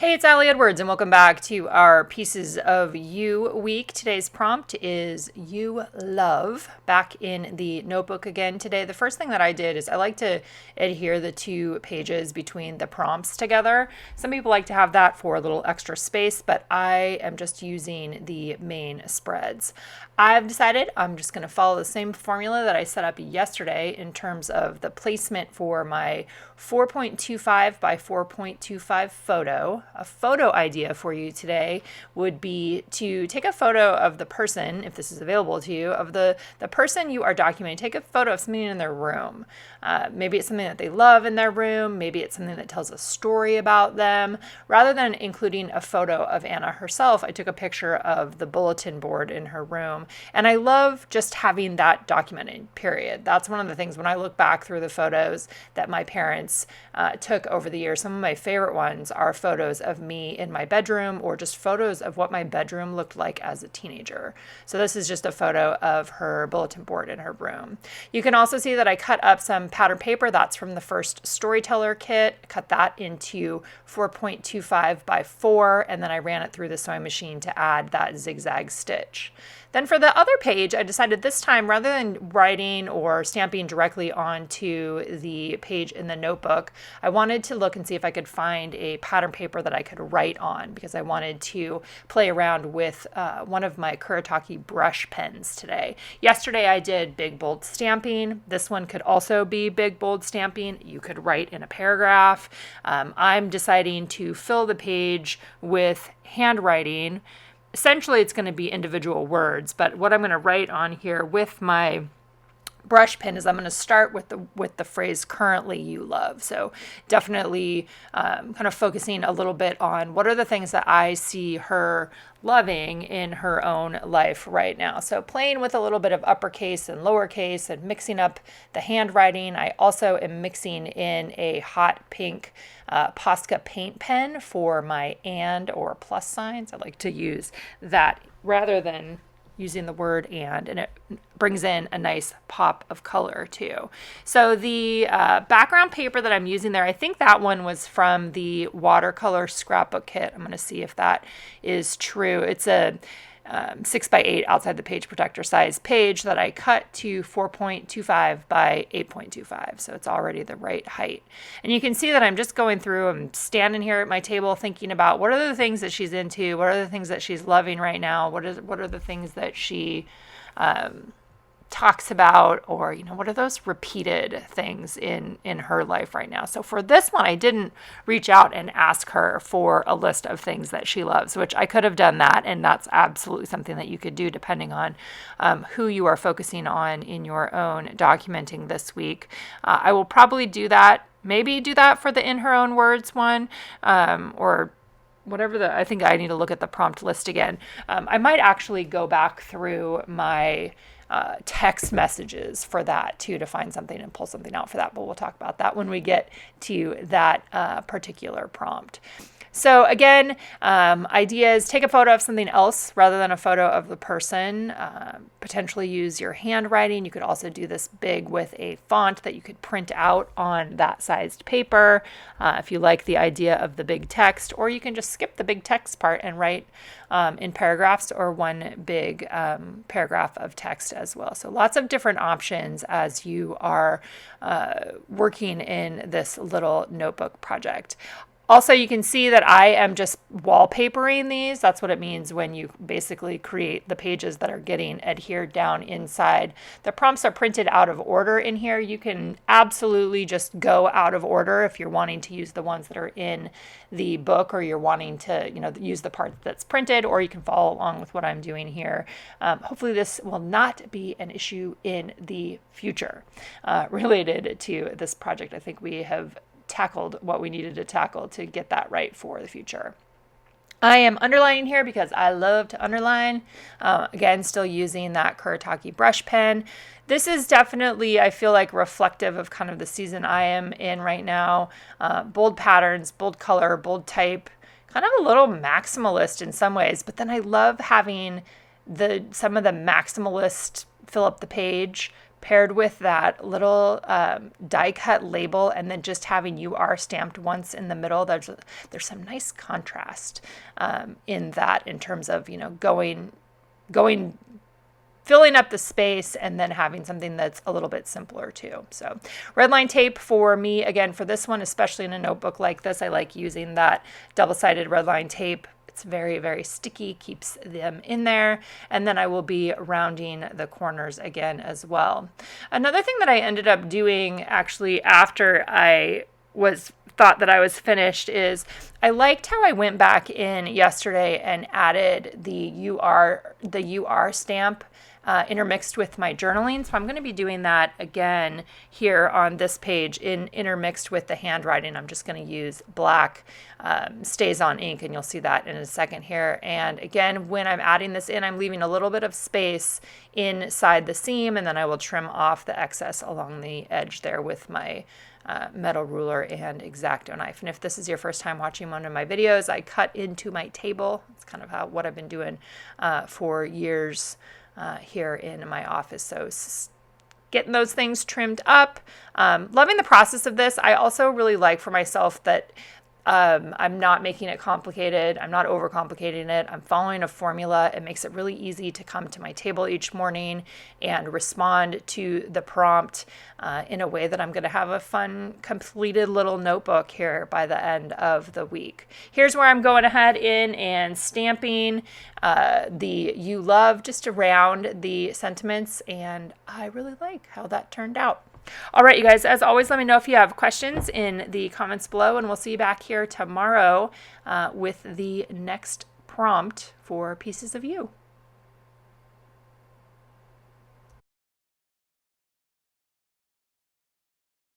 Hey, it's Allie Edwards, and welcome back to our Pieces of You week. Today's prompt is You Love. Back in the notebook again today. The first thing that I did is I like to adhere the 2 pages between the prompts together. Some people like to have that for a little extra space, but I am just using the main spreads. I've decided I'm just going to follow the same formula that I set up yesterday in terms of the placement for my 4.25 by 4.25 photo. A photo idea for you today would be to take a photo of the person, if this is available to you, of the person you are documenting. Take a photo of something in their room. Maybe it's something that they love in their room. Maybe it's something that tells a story about them. Rather than including a photo of Anna herself, I took a picture of the bulletin board in her room. And I love just having that documented, period. That's one of the things when I look back through the photos that my parents took over the years. Some of my favorite ones are photos of me in my bedroom or just photos of what my bedroom looked like as a teenager. So this is just a photo of her bulletin board in her room. You can also see that I cut up some pattern paper. That's from the first Storyteller kit. Cut that into 4.25 by 4, and then I ran it through the sewing machine to add that zigzag stitch. Then for the other page, I decided this time, rather than writing or stamping directly onto the page in the notebook, I wanted to look and see if I could find a pattern paper that I could write on, because I wanted to play around with one of my Kuretake brush pens today. Yesterday I did big bold stamping. This one could also be big bold stamping. You could write in a paragraph. I'm deciding to fill the page with handwriting. Essentially, it's going to be individual words, but what I'm going to write on here with my brush pen is I'm going to start with the phrase "currently you love." So definitely kind of focusing a little bit on what are the things that I see her loving in her own life right now. So playing with a little bit of uppercase and lowercase and mixing up the handwriting. I also am mixing in a hot pink Posca paint pen for my and or plus signs. I like to use that rather than using the word and it brings in a nice pop of color too. So the background paper that I'm using there, I think that one was from the watercolor scrapbook kit. I'm going to see if that is true. It's a 6x8 outside the page protector size page that I cut to 4.25 by 8.25. So it's already the right height. And you can see that I'm just going through, I'm standing here at my table thinking about what are the things that she's into, what are the things that she's loving right now, what are the things that she talks about, or what are those repeated things in her life right now. So for this one, I didn't reach out and ask her for a list of things that she loves, which I could have done that, and that's absolutely something that you could do depending on who you are focusing on in your own documenting this week. I will probably do that, maybe do that for the In Her Own Words one, or whatever I think I need to look at the prompt list again. I might actually go back through my text messages for that too, to find something and pull something out for that, but we'll talk about that when we get to that particular prompt. So again, ideas: take a photo of something else rather than a photo of the person. Potentially use your handwriting. You could also do this big with a font that you could print out on that sized paper if you like the idea of the big text, or you can just skip the big text part and write in paragraphs or one big paragraph of text as well. So lots of different options as you are working in this little notebook project. Also, you can see that I am just wallpapering these. That's what it means when you basically create the pages that are getting adhered down inside. The prompts are printed out of order in here. You can absolutely just go out of order if you're wanting to use the ones that are in the book, or you're wanting to, use the part that's printed, or you can follow along with what I'm doing here. Hopefully this will not be an issue in the future related to this project. I think we have tackled what we needed to tackle to get that right for the future. I am underlining here because I love to underline. Again, still using that Kuretake brush pen. This is definitely, I feel like, reflective of kind of the season I am in right now. Bold patterns, bold color, bold type, kind of a little maximalist in some ways, but then I love having some of the maximalist fill up the page paired with that little die cut label, and then just having "You Are" stamped once in the middle, there's some nice contrast in that, in terms of, you know, going filling up the space and then having something that's a little bit simpler too. So red line tape for me, again, for this one, especially in a notebook like this, I like using that double-sided red line tape. It's very, very sticky, keeps them in there. And then I will be rounding the corners again as well. Another thing that I ended up doing actually after I thought that I was finished is I liked how I went back in yesterday and added the "You Are" stamp intermixed with my journaling. So I'm going to be doing that again here on this page, intermixed with the handwriting. I'm just going to use black StazOn ink, and you'll see that in a second here. And again, when I'm adding this in, I'm leaving a little bit of space inside the seam, and then I will trim off the excess along the edge there with my metal ruler and X-Acto knife. And if this is your first time watching one of my videos, I cut into my table. It's kind of what I've been doing for years here in my office. So getting those things trimmed up. Loving the process of this. I also really like for myself that I'm not making it complicated. I'm not overcomplicating it. I'm following a formula. It makes it really easy to come to my table each morning and respond to the prompt in a way that I'm going to have a fun, completed little notebook here by the end of the week. Here's where I'm going ahead in and stamping the "You Love" just around the sentiments, and I really like how that turned out. All right, you guys, as always, let me know if you have questions in the comments below, and we'll see you back here tomorrow with the next prompt for Pieces of You.